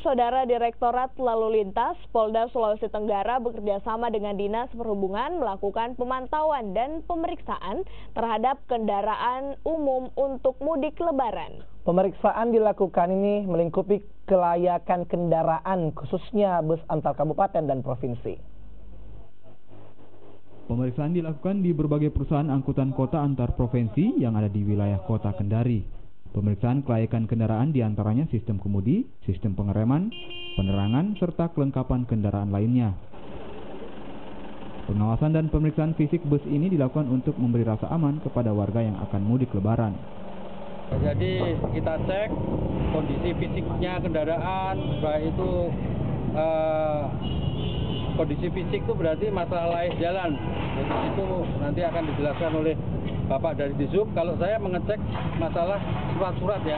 Saudara Direktorat Lalu Lintas Polda Sulawesi Tenggara bekerjasama dengan Dinas Perhubungan melakukan pemantauan dan pemeriksaan terhadap kendaraan umum untuk mudik Lebaran. Pemeriksaan dilakukan ini melingkupi kelayakan kendaraan khususnya bus antar kabupaten dan provinsi. Pemeriksaan dilakukan di berbagai perusahaan angkutan kota antar provinsi yang ada di wilayah kota Kendari. Pemeriksaan kelayakan kendaraan diantaranya sistem kemudi, sistem pengereman, penerangan, serta kelengkapan kendaraan lainnya. Pengawasan dan pemeriksaan fisik bus ini dilakukan untuk memberi rasa aman kepada warga yang akan mudik Lebaran. Jadi kita cek kondisi fisiknya kendaraan, baik itu kondisi fisik itu berarti masalah layang jalan. Jadi itu nanti akan dijelaskan oleh Bapak dari Disub. Kalau saya mengecek masalah surat-surat ya,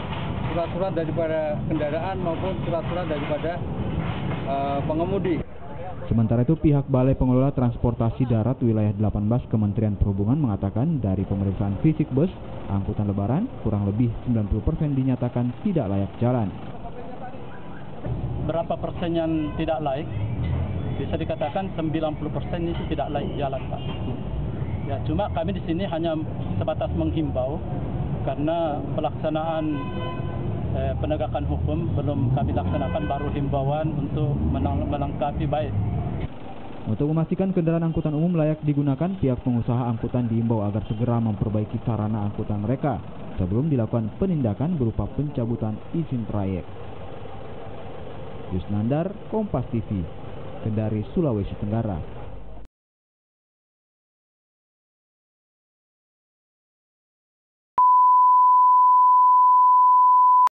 surat-surat daripada kendaraan maupun surat-surat daripada pengemudi. Sementara itu pihak Balai Pengelola Transportasi Darat Wilayah 18 Kementerian Perhubungan mengatakan dari pemeriksaan fisik bus angkutan Lebaran kurang lebih 90% dinyatakan tidak layak jalan. Berapa persen yang tidak layak? Bisa dikatakan 90% itu tidak layak jalan, Pak. Ya, cuma kami di sini hanya sebatas menghimbau karena pelaksanaan penegakan hukum belum kami laksanakan, baru himbauan untuk melengkapi baik. Untuk memastikan kendaraan angkutan umum layak digunakan, pihak pengusaha angkutan diimbau agar segera memperbaiki sarana angkutan mereka sebelum dilakukan penindakan berupa pencabutan izin trayek. Yusnandar, Kompas TV, Kendari, Sulawesi Tenggara.